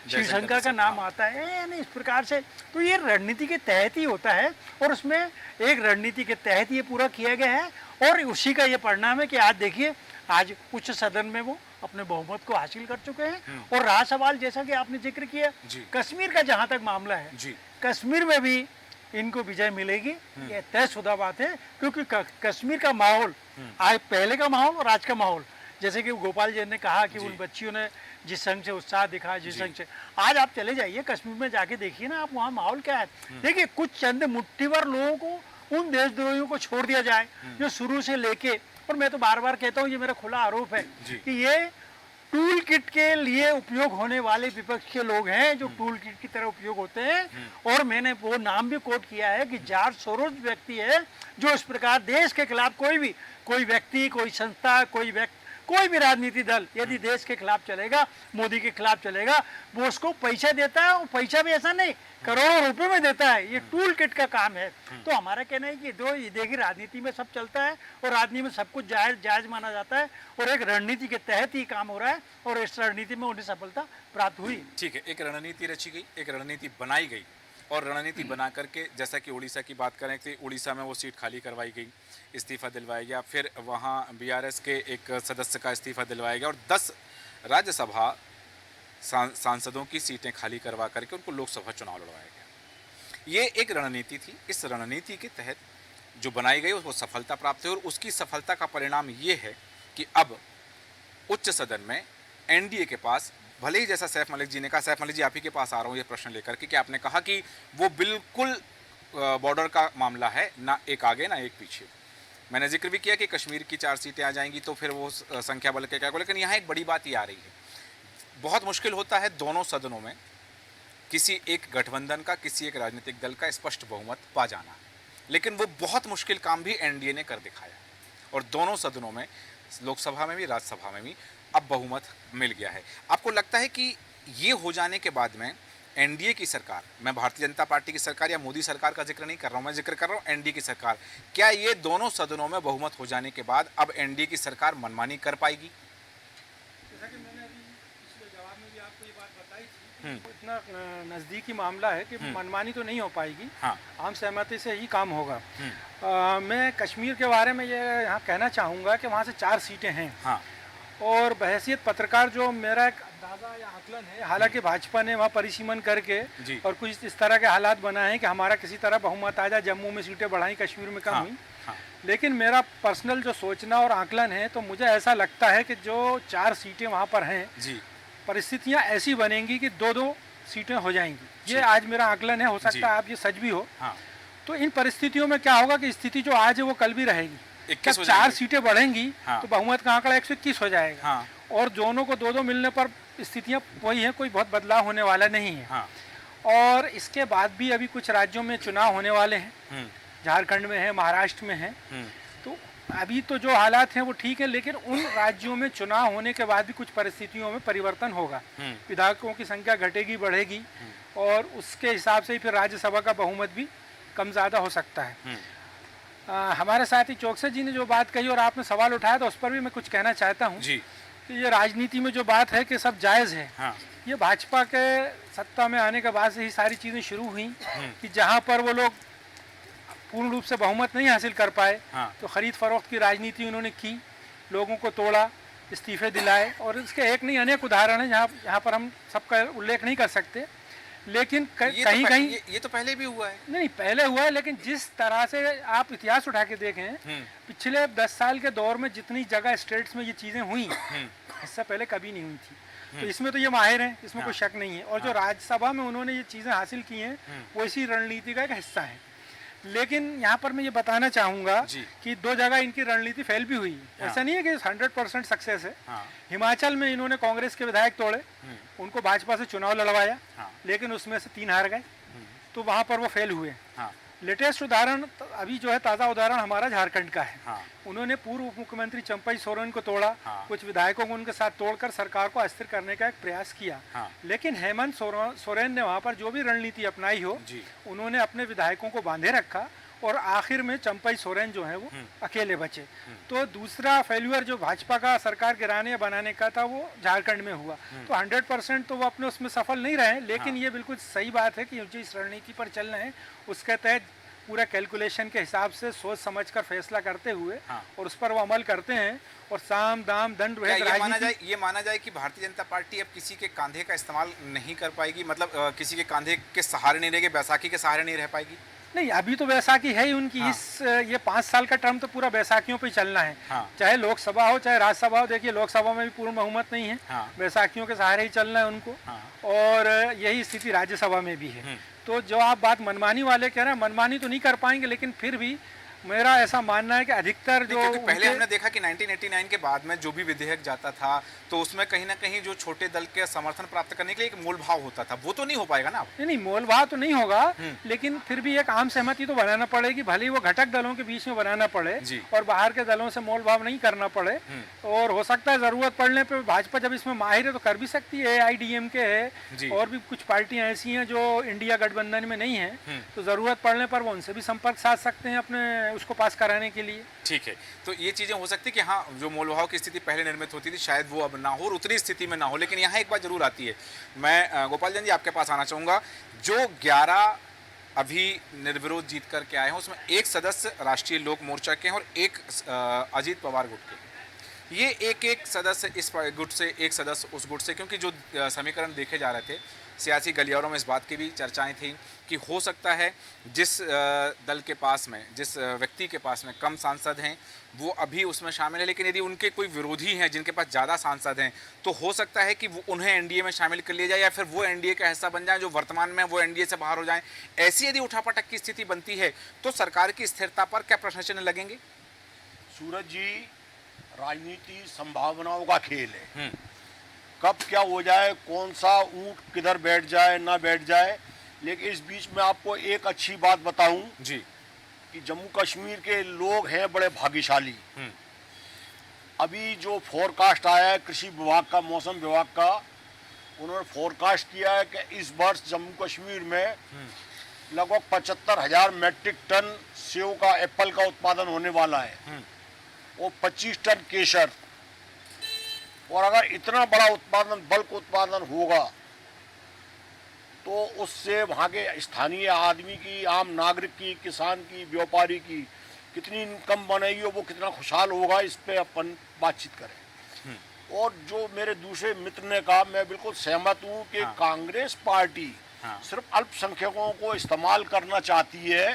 शिवशंकर का नाम आता है। यानी इस प्रकार से तो ये रणनीति के तहत ही होता है और उसमें एक रणनीति के तहत ये पूरा किया गया है और उसी का ये परिणाम है कि आज देखिए, आज उच्च सदन में वो अपने बहुमत को हासिल कर चुके हैं। और रहा सवाल जैसा कि आपने जिक्र किया कश्मीर का, जहाँ तक मामला है कश्मीर में भी इनको विजय मिलेगी, ये तयशुदा बात है। क्योंकि कश्मीर का माहौल आज पहले का माहौल और आज का माहौल, जैसे कि गोपाल जी ने कहा कि उन बच्चियों ने जिस संग से उत्साह दिखाया, जिस संग से आज आप चले जाइए कश्मीर में जाके देखिए ना आप, वहाँ माहौल क्या है। देखिए कुछ चंद मुट्ठीभर लोगों को, उन देशद्रोहियों को छोड़ दिया जाए जो शुरू से लेके, और मैं तो बार बार कहता हूँ ये मेरा खुला आरोप है कि ये टूल किट के लिए उपयोग होने वाले विपक्ष के लोग हैं जो टूल किट की तरह उपयोग होते हैं। और मैंने वो नाम भी कोट किया है कि जॉर्ज सोरोस व्यक्ति है जो इस प्रकार देश के खिलाफ कोई व्यक्ति, कोई संस्था, कोई भी राजनीति दल यदि देश के खिलाफ चलेगा, मोदी के खिलाफ चलेगा, वो उसको पैसा देता है। और पैसा भी ऐसा नहीं, करोड़ों रुपए में देता है। ये टूल किट का काम है। तो हमारा कहना है कि देखिए राजनीति में सब चलता है और राजनीति में सब कुछ जायज माना जाता है और एक रणनीति के तहत ही काम हो रहा है और इस रणनीति में उन्हें सफलता प्राप्त हुई। ठीक है, एक रणनीति रची गई, एक रणनीति बनाई गई और रणनीति बना करके जैसा कि उड़ीसा की बात करें कि उड़ीसा में वो सीट खाली करवाई गई, इस्तीफा दिलवाया गया, फिर वहाँ बीआरएस के एक सदस्य का इस्तीफा दिलवाया गया और 10 राज्यसभा सांसदों की सीटें खाली करवा करके उनको लोकसभा चुनाव लड़वाया गया। ये एक रणनीति थी। इस रणनीति के तहत जो बनाई गई उसको सफलता प्राप्त हुई और उसकी सफलता का परिणाम ये है कि अब उच्च सदन में एनडीए के पास, भले ही जैसा सैफ मलिक जी ने कहा, सैफ मलिक जी आप ही के पास आ रहा हूँ ये प्रश्न लेकर के, कि आपने कहा कि वो बिल्कुल बॉर्डर का मामला है, ना एक आगे ना एक पीछे। मैंने जिक्र भी किया कि कश्मीर की 4 सीटें आ जाएंगी तो फिर वो संख्या बल के क्या को, लेकिन यहाँ एक बड़ी बात ये आ रही है, बहुत मुश्किल होता है दोनों सदनों में किसी एक गठबंधन का, किसी एक राजनीतिक दल का स्पष्ट बहुमत पा जाना। लेकिन वो बहुत मुश्किल काम भी एनडीए ने कर दिखाया और दोनों सदनों में, लोकसभा में भी राज्यसभा में भी अब बहुमत मिल गया है। आपको लगता है कि ये हो जाने के बाद में एनडीए की सरकार, मैं भारतीय जनता पार्टी की सरकार या मोदी सरकार का जिक्र नहीं कर रहा हूँ, मैं जिक्र कर रहा हूँ एनडीए की सरकार, क्या ये दोनों सदनों में बहुमत हो जाने के बाद अब एनडीए की सरकार मनमानी कर पाएगी? जैसा कि मैंने अभी पिछले जवाब में भी आपको ये बात बताई थी, तो इतना नज़दीकी मामला है कि मनमानी तो नहीं हो पाएगी। हाँ। आम सहमति से ही काम होगा। मैं कश्मीर के बारे में ये यहाँ कहना चाहूँगा कि वहाँ से 4 सीटें हैं। हाँ। और बहैसियत पत्रकार जो मेरा एक अंदाज़ा या आकलन है, हालांकि भाजपा ने वहाँ परिसीमन करके जी। और कुछ इस तरह के हालात बनाए हैं कि हमारा किसी तरह बहुमत आ जाए, जम्मू में सीटें बढ़ाई, कश्मीर में कम हाँ। हुई। हाँ। लेकिन मेरा पर्सनल जो सोचना और आकलन है, तो मुझे ऐसा लगता है कि जो 4 सीटें वहाँ पर हैं, जी। परिस्थितियाँ ऐसी बनेंगी कि 2-2 सीटें हो जाएंगी। ये जी। आज मेरा आकलन है, हो जी। सकता है आप ये सच भी हो। हाँ। तो इन परिस्थितियों में क्या होगा कि स्थिति जो आज है वो कल भी रहेगी। 21 जब हो 4 जाएंगी। सीटें बढ़ेंगी हाँ। तो बहुमत का आंकड़ा 121 हो जाएगा। हाँ। और दोनों को 2-2 मिलने पर स्थितियाँ वही हैं, कोई बहुत बदलाव होने वाला नहीं है। हाँ। और इसके बाद भी अभी कुछ राज्यों में चुनाव होने वाले हैं, झारखंड में है, महाराष्ट्र में है। तो अभी तो जो हालात हैं वो ठीक है, लेकिन उन राज्यों में चुनाव होने के बाद भी कुछ परिस्थितियों में परिवर्तन होगा। विधायकों की संख्या घटेगी, बढ़ेगी, और उसके हिसाब से ही फिर राज्यसभा का बहुमत भी कम ज़्यादा हो सकता है। हमारे साथी चौकसे जी ने जो बात कही और आपने सवाल उठाया, तो उस पर भी मैं कुछ कहना चाहता हूँ जी। कि ये राजनीति में जो बात है कि सब जायज़ है, हाँ। ये भाजपा के सत्ता में आने के बाद से ही सारी चीज़ें शुरू हुई कि जहाँ पर वो लोग पूर्ण रूप से बहुमत नहीं हासिल कर पाए, हाँ। तो खरीद फरोख्त की राजनीति उन्होंने की, लोगों को तोड़ा, इस्तीफे दिलाए, और इसके एक नहीं अनेक उदाहरण हैं यहाँ पर हम सबका उल्लेख नहीं कर सकते। लेकिन कहीं कहीं ये तो पहले भी हुआ है। नहीं, पहले हुआ है, लेकिन जिस तरह से आप इतिहास उठा के देखें, पिछले 10 साल के दौर में जितनी जगह स्टेट्स में ये चीज़ें हुई, इससे पहले कभी नहीं हुई थी। तो इसमें तो ये माहिर हैं, इसमें कोई शक नहीं है। और जो राज्यसभा में उन्होंने ये चीज़ें हासिल की हैं, वो इसी रणनीति का एक हिस्सा है। लेकिन यहाँ पर मैं ये बताना चाहूँगा कि 2 जगह इनकी रणनीति फेल भी हुई है। ऐसा नहीं है कि 100% सक्सेस है। हिमाचल में इन्होंने कांग्रेस के विधायक तोड़े, उनको भाजपा से चुनाव लड़वाया, लेकिन उसमें से 3 हार गए, तो वहाँ पर वो फेल हुए। लेटेस्ट उदाहरण अभी जो है, ताज़ा उदाहरण हमारा झारखंड का है। उन्होंने पूर्व उप मुख्यमंत्री चंपई सोरेन को तोड़ा, कुछ विधायकों को उनके साथ तोड़कर सरकार को अस्थिर करने का एक प्रयास किया। लेकिन हेमंत सोरेन ने वहाँ पर जो भी रणनीति अपनाई हो, उन्होंने अपने विधायकों को बांधे रखा, और आखिर में चंपई सोरेन जो है वो अकेले बचे। तो दूसरा फेल्यूर जो भाजपा का सरकार गिराने या बनाने का था, वो झारखंड में हुआ। तो 100% तो वो अपने उसमें सफल नहीं रहे, लेकिन ये बिल्कुल सही बात है कि जो इस रणनीति पर चल रहे हैं, उसके तहत पूरा कैलकुलेशन के हिसाब से सोच समझकर फैसला करते हुए और उस पर वो अमल करते हैं, और साम दाम दंड ये माना जाए कि भारतीय जनता पार्टी अब किसी के कांधे का इस्तेमाल नहीं कर पाएगी, मतलब किसी के कांधे के सहारे नहीं रहेगी, बैसाखी के सहारे नहीं रह पाएगी? नहीं, अभी तो बैसाखी है ही उनकी। ये 5 साल का टर्म तो पूरा बैसाखियों पे ही चलना है। चाहे लोकसभा हो चाहे राज्यसभा हो। देखिए, लोकसभा में भी पूर्ण बहुमत नहीं है, बैसाखियों के सहारे ही चलना है उनको, और यही स्थिति राज्यसभा में भी है। तो जो आप बात मनमानी वाले कह रहे हैं, मनमानी तो नहीं कर पाएंगे, लेकिन फिर भी मेरा ऐसा मानना है कि अधिकतर जो पहले हमने देखा कि 1989 के बाद में जो भी विधेयक जाता था, तो उसमें कहीं ना कहीं जो छोटे दल के समर्थन प्राप्त करने के लिए एक मोल भाव होता था, वो तो नहीं हो पाएगा ना? नहीं, मोल भाव तो नहीं होगा, लेकिन फिर भी एक आम सहमति तो बनाना पड़ेगी, भले ही वो घटक दलों के बीच में बनाना पड़े और बाहर के दलों से मोल भाव नहीं करना पड़े। और हो सकता है जरूरत पड़ने पर भाजपा जब इसमें माहिर है तो कर भी सकती है। AIADMK है, और भी कुछ पार्टियां ऐसी हैं जो इंडिया गठबंधन में नहीं है, तो जरूरत पड़ने पर वो उनसे भी संपर्क साध सकते हैं अपने उसको पास कराने के लिए। ठीक है, तो ये चीज़ें हो सकती है कि हाँ, जो मोलभाव की स्थिति पहले निर्मित होती थी, शायद वो अब ना हो, और उतनी स्थिति में ना हो। लेकिन यहाँ एक बात जरूर आती है, मैं गोपाल जैन जी आपके पास आना चाहूँगा। जो 11 अभी निर्विरोध जीत करके आए हैं, उसमें एक सदस्य राष्ट्रीय लोक मोर्चा के हैं और एक अजीत पवार गुट के। ये एक सदस्य इस गुट से, एक सदस्य उस गुट से, क्योंकि जो समीकरण देखे जा रहे थे सियासी गलियारों में, इस बात की भी चर्चाएं थी कि हो सकता है जिस दल के पास में, जिस व्यक्ति के पास में कम सांसद हैं, वो अभी उसमें शामिल है, लेकिन यदि उनके कोई विरोधी हैं जिनके पास ज़्यादा सांसद हैं, तो हो सकता है कि वो उन्हें एनडीए में शामिल कर लिया जाए, या फिर वो एनडीए का हिस्सा बन जाए, जो वर्तमान में वो एनडीए से बाहर हो जाएं। ऐसी यदि उठापटक की स्थिति बनती है, तो सरकार की स्थिरता पर क्या प्रश्न चिन्ह लगेंगे? सूरज जी, राजनीति संभावनाओं का खेल है। कब क्या हो जाए, कौन सा ऊंट किधर बैठ जाए ना बैठ जाए। लेकिन इस बीच में आपको एक अच्छी बात बताऊं जी, कि जम्मू कश्मीर के लोग हैं बड़े भाग्यशाली। अभी जो फोरकास्ट आया है कृषि विभाग का, मौसम विभाग का, उन्होंने फोरकास्ट किया है कि इस वर्ष जम्मू कश्मीर में लगभग 75,000 मैट्रिक टन सेब का, एप्पल का उत्पादन होने वाला है और 25 टन केसर। और अगर इतना बड़ा उत्पादन, बल्क उत्पादन होगा तो उससे वहाँ के स्थानीय आदमी की, आम नागरिक की, किसान की, व्यापारी की कितनी इनकम बनेगी और वो कितना खुशहाल होगा, इस पे अपन बातचीत करें। और जो मेरे दूसरे मित्र ने कहा, मैं बिल्कुल सहमत हूँ कि कांग्रेस पार्टी सिर्फ अल्पसंख्यकों को इस्तेमाल करना चाहती है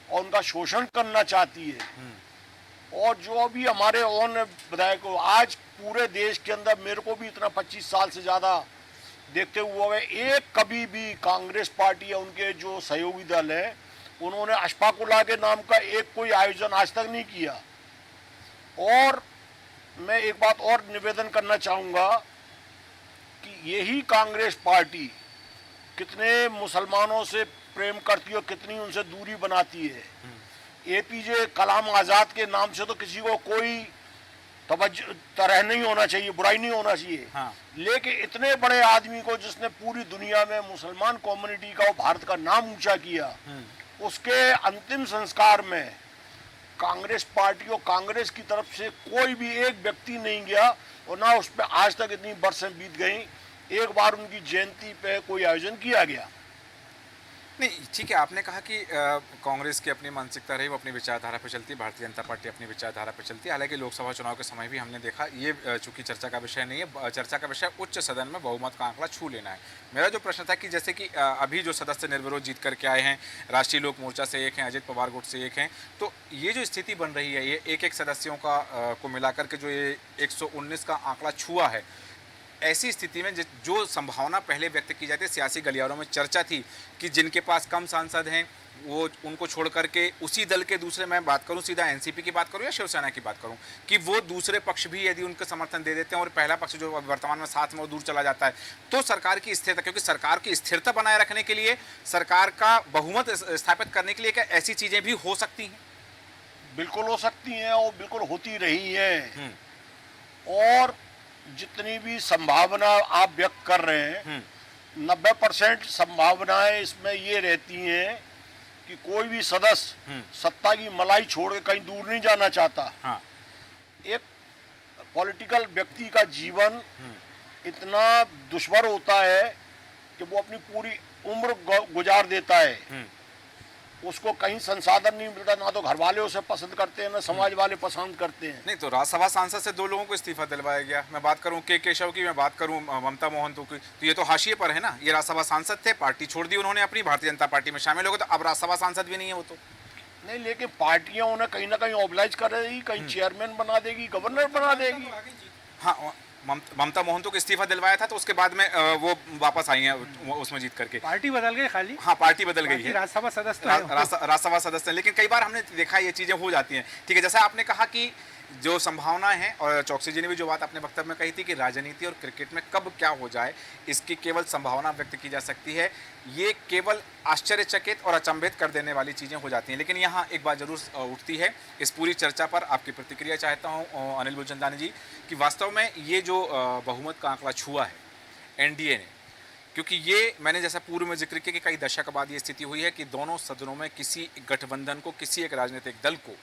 और उनका शोषण करना चाहती है। और जो अभी हमारे और विधायक, आज पूरे देश के अंदर मेरे को भी इतना 25 साल से ज़्यादा देखते हुए एक कभी भी कांग्रेस पार्टी या उनके जो सहयोगी दल है, उन्होंने अशफाकुल्लाह के नाम का एक कोई आयोजन आज तक नहीं किया। और मैं एक बात और निवेदन करना चाहूँगा कि यही कांग्रेस पार्टी कितने मुसलमानों से प्रेम करती है और कितनी उनसे दूरी बनाती है। एपीजे कलाम आज़ाद के नाम से तो किसी को कोई तरह नहीं होना चाहिए, बुराई नहीं होना चाहिए। लेकिन इतने बड़े आदमी को जिसने पूरी दुनिया में मुसलमान कम्युनिटी का और भारत का नाम ऊंचा किया, उसके अंतिम संस्कार में कांग्रेस पार्टी और कांग्रेस की तरफ से कोई भी एक व्यक्ति नहीं गया और ना उस पर आज तक इतनी बरसें बीत गई एक बार उनकी जयंती पे कोई आयोजन किया गया। नहीं, ठीक है, आपने कहा कि कांग्रेस की अपनी मानसिकता रही, वो अपनी विचारधारा पे चलती है, भारतीय जनता पार्टी अपनी विचारधारा पे चलती है। हालांकि लोकसभा चुनाव के समय भी हमने देखा, ये चूंकि चर्चा का विषय नहीं है, चर्चा का विषय उच्च सदन में बहुमत का आंकड़ा छू लेना है। मेरा जो प्रश्न था कि जैसे कि अभी जो सदस्य निर्विरोध जीत करके आए हैं, राष्ट्रीय लोक मोर्चा से एक हैं, अजित पवार गुट से एक हैं, तो ये जो स्थिति बन रही है, ये एक सदस्यों का को मिलाकर के जो ये 119 का आंकड़ा छुआ है, ऐसी स्थिति में जो संभावना पहले व्यक्त की जाती है, सियासी गलियारों में चर्चा थी कि जिनके पास कम सांसद हैं वो उनको छोड़ करके उसी दल के दूसरे, मैं बात करूं सीधा एनसीपी की बात करूं या शिवसेना की बात करूं, कि वो दूसरे पक्ष भी यदि उनको समर्थन दे देते हैं और पहला पक्ष जो वर्तमान में साथ में वो दूर चला जाता है, तो सरकार की स्थिरता, क्योंकि सरकार की स्थिरता बनाए रखने के लिए, सरकार का बहुमत स्थापित करने के लिए क्या ऐसी चीज़ें भी हो सकती हैं? बिल्कुल हो सकती हैं और बिल्कुल होती रही हैं। और जितनी भी संभावना आप व्यक्त कर रहे हैं, 90% संभावनाएं इसमें ये रहती हैं कि कोई भी सदस्य सत्ता की मलाई छोड़ के कहीं दूर नहीं जाना चाहता। एक पॉलिटिकल व्यक्ति का जीवन इतना दुश्वार होता है कि वो अपनी पूरी उम्र गुजार देता है, उसको कहीं संसाधन नहीं मिलता, ना तो घर वाले उसे पसंद करते हैं, ना समाज वाले पसंद करते हैं। नहीं तो राज्यसभा सांसद से 2 लोगों को इस्तीफा दिलवाया गया। मैं बात करूं के केशव की, मैं बात करूं ममता मोहंतो की, तो ये तो हाशिए पर है ना। ये राज्यसभा सांसद थे, पार्टी छोड़ दी उन्होंने, अपनी भारतीय जनता पार्टी में शामिल हो गए, तो अब राज्यसभा सांसद भी नहीं है वो तो। नहीं, लेकिन पार्टियां उन्हें कहीं ना कहीं ऑब्लाइज कर देगी, कहीं चेयरमैन बना देगी, गवर्नर बना देगी। हाँ, ममता मोहंतो को इस्तीफा दिलवाया था, तो उसके बाद में वो वापस आई हैं उसमें जीत करके। पार्टी बदल गई खाली। हाँ, पार्टी बदल गई है, राज्यसभा सदस्य राज्यसभा सदस्य, लेकिन कई बार हमने देखा ये चीज़ें हो जाती हैं। ठीक है, जैसा आपने कहा कि जो संभावनाएं हैं, और चौकसी जी ने भी जो बात अपने वक्तव्य में कही थी कि राजनीति और क्रिकेट में कब क्या हो जाए, इसकी केवल संभावना व्यक्त की जा सकती है। ये केवल आश्चर्यचकित और अचंभित कर देने वाली चीज़ें हो जाती हैं। लेकिन यहाँ एक बात जरूर उठती है, इस पूरी चर्चा पर आपकी प्रतिक्रिया चाहता हूँ अनिल मूलचंदानी जी, कि वास्तव में ये जो बहुमत का आंकड़ा छुआ है एनडीए ने, क्योंकि ये मैंने जैसा पूर्व में जिक्र किया कि कई दशक बाद ये स्थिति हुई है कि दोनों सदनों में किसी गठबंधन को, किसी एक राजनीतिक दल को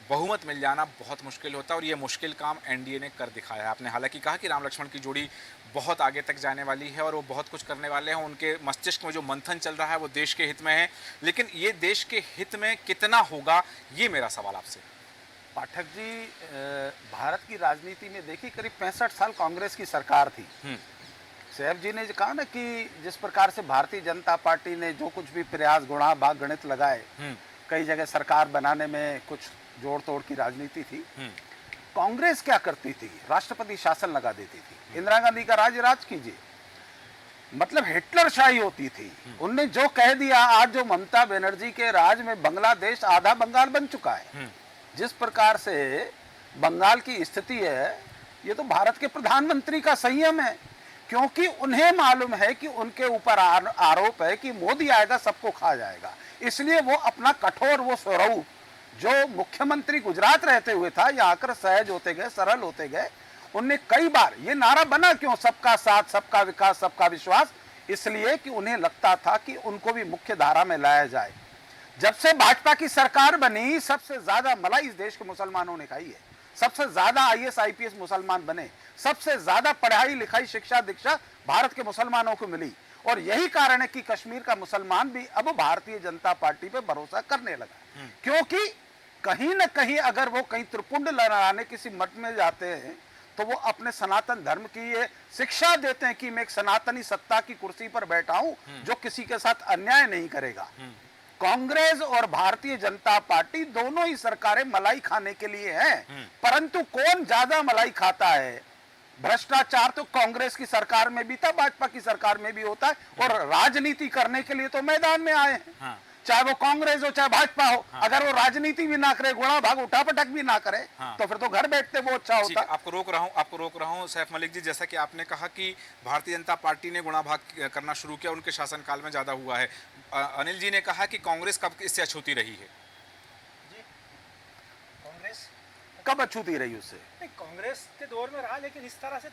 बहुमत मिल जाना बहुत मुश्किल होता है, और ये मुश्किल काम एनडीए ने कर दिखाया है। आपने हालांकि कहा कि राम लक्ष्मण की जोड़ी बहुत आगे तक जाने वाली है और वो बहुत कुछ करने वाले हैं, उनके मस्तिष्क में जो मंथन चल रहा है वो देश के हित में है, लेकिन ये देश के हित में कितना होगा, ये मेरा सवाल आपसे। पाठक जी, भारत की राजनीति में देखिए करीब 65 साल कांग्रेस की सरकार थी। साहब जी ने जो कहा ना कि जिस प्रकार से भारतीय जनता पार्टी ने जो कुछ भी प्रयास, गुणा भाग गणित लगाए, कई जगह सरकार बनाने में कुछ जोड़ तोड़ की राजनीति थी। कांग्रेस क्या करती थी? राष्ट्रपति शासन लगा देती थी। इंदिरा गांधी का राज कीजिए, मतलब हिटलरशाही होती थी। उनने जो कह दिया, आज जो ममता बनर्जी के राज में बांग्लादेश आधा बंगाल बन चुका है। जिस प्रकार से बंगाल की स्थिति है, ये तो भारत के प्रधानमंत्री का संयम है, क्योंकि उन्हें मालूम है कि उनके ऊपर आरोप है कि मोदी आएगा सबको खा जाएगा। इसलिए वो अपना कठोर वो स्वरूप जो मुख्यमंत्री गुजरात रहते हुए था, यहाँ आकर सहज होते गए, सरल होते गए। उनने कई बार ये नारा बना क्यों, सबका साथ, सबका विकास, सबका विश्वास, इसलिए कि उन्हें लगता था कि उनको भी मुख्य धारा में लाया जाए। जब से भाजपा की सरकार बनी, सबसे ज्यादा मलाई इस देश के मुसलमानों ने खाई है, सबसे ज्यादा IAS IPS मुसलमान बने, सबसे ज्यादा पढ़ाई लिखाई शिक्षा दीक्षा भारत के मुसलमानों को मिली। और यही कारण है कि कश्मीर का मुसलमान भी अब भारतीय जनता पार्टी पे भरोसा करने लगा, क्योंकि कहीं ना कहीं अगर वो कहीं त्रिपुंड लहराने किसी मठ में जाते हैं तो वो अपने सनातन धर्म की ये शिक्षा देते हैं कि मैं एक सनातनी सत्ता की कुर्सी पर बैठा हूं जो किसी के साथ अन्याय नहीं करेगा। कांग्रेस और भारतीय जनता पार्टी दोनों ही सरकारें मलाई खाने के लिए हैं, परंतु कौन ज्यादा मलाई खाता है? भ्रष्टाचार तो कांग्रेस की सरकार में भी था, भाजपा की सरकार में भी होता है, और राजनीति करने के लिए तो मैदान में आए हैं। हाँ। चाहे वो कांग्रेस हो चाहे भाजपा हो, अगर वो राजनीति भी ना करे, गुणा भाग उठा पटक भी ना करे, तो फिर तो घर बैठते वो अच्छा ठीक होता। है, आपको रोक रहा हूँ सैफ मलिक जी। जैसा कि आपने कहा कि भारतीय जनता पार्टी ने गुणा भाग करना शुरू किया, उनके शासनकाल में ज्यादा हुआ है। अनिल जी ने कहा कि कांग्रेस कब इससे अछूती रही है? कांग्रेस कब अछूती रही उससे? नहीं, कांग्रेस के दौर में रहा, लेकिन इस तरह से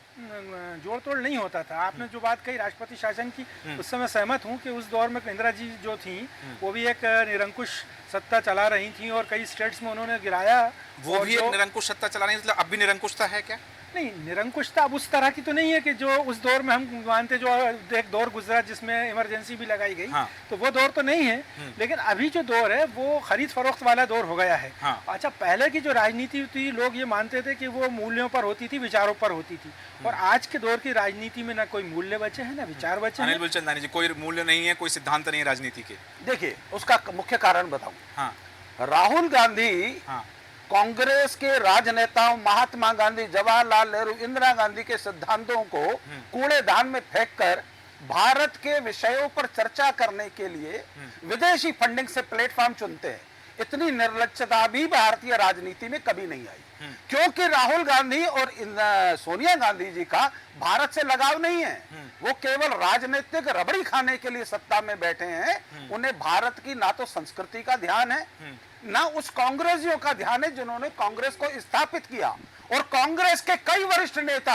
जोड़ तोड़ नहीं होता था। आपने जो बात कही राष्ट्रपति शासन की, उससे मैं सहमत हूँ कि उस दौर में इंदिरा जी जो थी वो भी एक निरंकुश सत्ता चला रही थी और कई स्टेट्स में उन्होंने गिराया। वो भी एक निरंकुश सत्ता चला रही है, मतलब अब भी निरंकुशता है क्या? नहीं, निरंकुशता अब उस तरह की तो नहीं है कि जो उस दौर में हम मानते, जो एक दौर गुजरा जिसमें इमरजेंसी भी लगाई गई। हाँ। तो वो दौर तो नहीं है, लेकिन अभी जो दौर है वो खरीद फरोख्त वाला दौर हो गया है। हाँ। अच्छा, पहले की जो राजनीति थी, लोग ये मानते थे कि वो मूल्यों पर होती थी, विचारों पर होती थी, और आज के दौर की राजनीति में ना कोई मूल्य बचे हैं ना विचार बचे अनिल हैं। मूलचंदानी जी, कोई मूल्य नहीं है, कोई सिद्धांत नहीं है राजनीति के। देखिए, उसका मुख्य कारण बताऊं। हाँ। राहुल गांधी हाँ। कांग्रेस के राजनेताओं महात्मा गांधी, जवाहरलाल नेहरू, इंदिरा गांधी के सिद्धांतों को कूड़ेदान में फेंककर भारत के विषयों पर चर्चा करने के लिए विदेशी फंडिंग से प्लेटफॉर्म चुनते हैं। इतनी निर्लज्जता भी भारतीय राजनीति में कभी नहीं आई, क्योंकि राहुल गांधी और सोनिया गांधी जी का भारत से लगाव नहीं है। वो केवल राजनीतिक रबड़ी खाने के लिए सत्ता में बैठे हैं। उन्हें भारत की ना तो संस्कृति का ध्यान है, ना उस कांग्रेसियों का ध्यान है जिन्होंने कांग्रेस को स्थापित किया। और कांग्रेस के कई वरिष्ठ नेता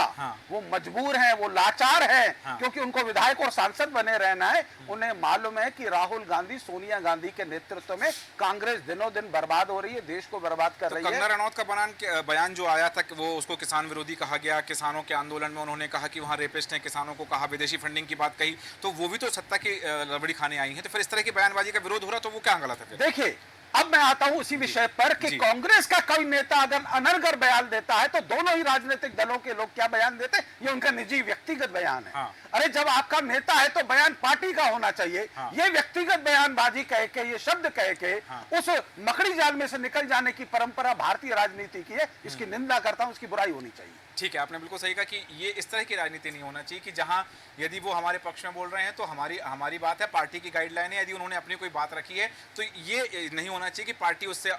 वो मजबूर हैं, वो लाचार हैं, क्योंकि उनको विधायक और सांसद बने रहना है। उन्हें मालूम है कि राहुल गांधी, सोनिया गांधी के नेतृत्व में कांग्रेस दिनों दिन बर्बाद हो रही है, देश को बर्बाद कर रही है। कंगना रनौत का बयान जो आया था कि वो उसको किसान विरोधी कहा गया, किसानों के आंदोलन में उन्होंने कहा कि वहाँ रेपिस्ट हैं, किसानों को कहा, विदेशी फंडिंग की बात कही, तो वो भी तो सत्ता की रबड़ी खाने आई हैं। तो फिर इस तरह की बयानबाजी का विरोध हो रहा, तो वो क्या गलत है फिर? देखिए, अब मैं आता हूं उसी विषय पर कि कांग्रेस का कोई नेता अगर अनर्गल बयान देता है तो दोनों ही राजनीतिक दलों के लोग क्या बयान देते हैं? ये उनका निजी व्यक्तिगत बयान है। हाँ। अरे, जब आपका नेता है तो बयान पार्टी का होना चाहिए। हाँ। ये व्यक्तिगत बयानबाजी कह के, ये शब्द कह के उस मकड़ी जाल में से निकल जाने की परंपरा भारतीय राजनीति की है। इसकी निंदा करता हूं, इसकी बुराई होनी चाहिए। ठीक है, आपने बिल्कुल सही कहा कि ये इस तरह की राजनीति नहीं होना चाहिए कि जहां यदि वो हमारे पक्ष में बोल रहे हैं तो हमारी बात है, पार्टी की गाइडलाइन है, यदि उन्होंने अपनी कोई बात रखी है तो ये नहीं होना चाहिए कि पार्टी उससे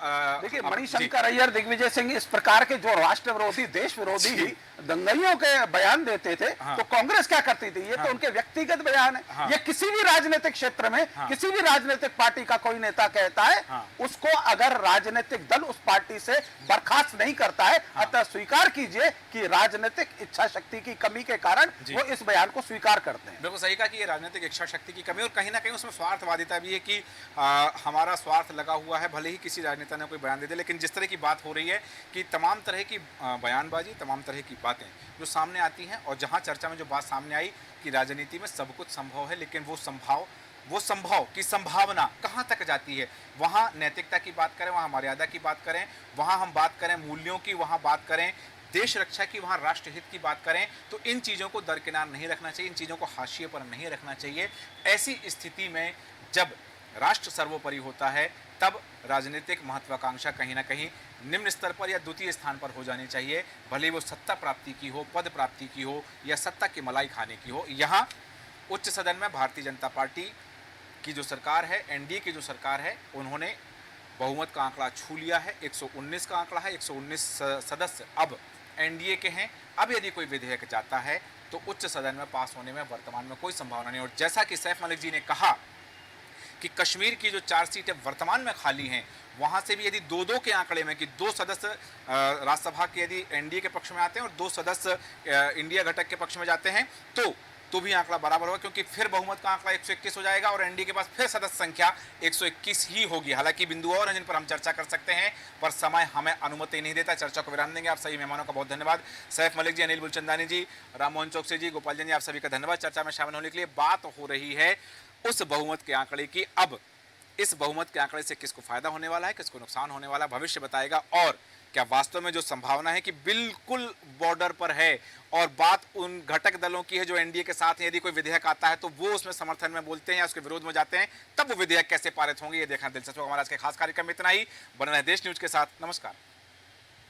देखिए, मणिशंकर अय्यर, दिग्विजय सिंह, इस प्रकार के जो राष्ट्र विरोधी, देश विरोधी दंगइयों के बयान देते थे, तो कांग्रेस क्या करती थी? ये तो उनके व्यक्तिगत बयान है। ये किसी भी राजनीतिक क्षेत्र में किसी भी राजनीतिक पार्टी का कोई नेता कहता है, उसको अगर राजनीतिक दल उस पार्टी से बर्खास्त नहीं करता है, अतः स्वीकार कीजिए कि राजनीतिक इच्छा शक्ति की कमी के कारण वो इस बयान को स्वीकार करते हैं। बिल्कुल सही कहा कि ये राजनीतिक इच्छा शक्ति की कमी और कहीं ना कहीं उसमें स्वार्थवादिता भी है कि हमारा स्वार्थ लगा हुआ है, भले ही किसी राजनेता ने कोई बयान दे दे। लेकिन जिस तरह की बात हो रही है कि तमाम तरह की बयानबाजी, तमाम तरह की बातें जो सामने आती हैं, और जहां चर्चा में जो बात सामने आई कि राजनीति में सब कुछ संभव है, लेकिन वो संभव की संभावना कहाँ तक जाती है? वहाँ नैतिकता की बात करें, वहाँ मर्यादा की बात करें, वहाँ हम बात करें मूल्यों की, वहाँ बात करें देश रक्षा की, वहाँ राष्ट्रहित की बात करें, तो इन चीज़ों को दरकिनार नहीं रखना चाहिए, इन चीज़ों को हाशिए पर नहीं रखना चाहिए। ऐसी स्थिति में जब राष्ट्र सर्वोपरि होता है, तब राजनीतिक महत्वाकांक्षा कहीं ना कहीं निम्न स्तर पर या द्वितीय स्थान पर हो जानी चाहिए, भले वो सत्ता प्राप्ति की हो, पद प्राप्ति की हो, या सत्ता की मलाई खाने की हो। यहाँ उच्च सदन में भारतीय जनता पार्टी की जो सरकार है, एनडीए की जो सरकार है, उन्होंने बहुमत का आंकड़ा छू लिया है। 119 का आंकड़ा है, 119 सदस्य अब एनडीए के हैं। अब यदि कोई विधेयक जाता है तो उच्च सदन में पास होने में वर्तमान में कोई संभावना नहीं। और जैसा कि सैफ मलिक जी ने कहा कि कश्मीर की जो 4 सीटें वर्तमान में खाली हैं वहां से भी यदि 2-2 के आंकड़े में कि 2 सदस्य राज्यसभा के यदि एनडीए के पक्ष में आते हैं और 2 सदस्य इंडिया घटक के पक्ष में जाते हैं तो भी आंकड़ा बराबर होगा, क्योंकि फिर बहुमत का आंकड़ा 121 हो जाएगा और एनडीए के पास फिर सदस्य संख्या 121 ही होगी। हालांकि बिंदु और हैं जिन पर हम चर्चा कर सकते हैं, पर समय हमें अनुमति नहीं देता। चर्चा को विराम देंगे। आप सभी मेहमानों का बहुत धन्यवाद। सैफ मलिक जी, अनिल बुलचंदानी जी, राममोहन चौकसी जी, गोपाल जी, आप सभी का धन्यवाद चर्चा में शामिल होने के लिए। बात हो रही है उस बहुमत के आंकड़े की। अब इस बहुमत के आंकड़े से किसको फायदा होने वाला है, किसको नुकसान होने वाला है, भविष्य बताएगा। और क्या वास्तव में जो संभावना है कि बिल्कुल बॉर्डर पर है और बात उन घटक दलों की है जो एनडीए के साथ है, यदि कोई विधेयक आता है तो वो उसमें समर्थन में बोलते हैं या उसके विरोध में जाते हैं, तब वो विधेयक कैसे पारित होंगे, ये देखना दिलचस्प होगा। हमारा आज के खास कार्यक्रम में इतना ही। बने रहे देश न्यूज के साथ। नमस्कार।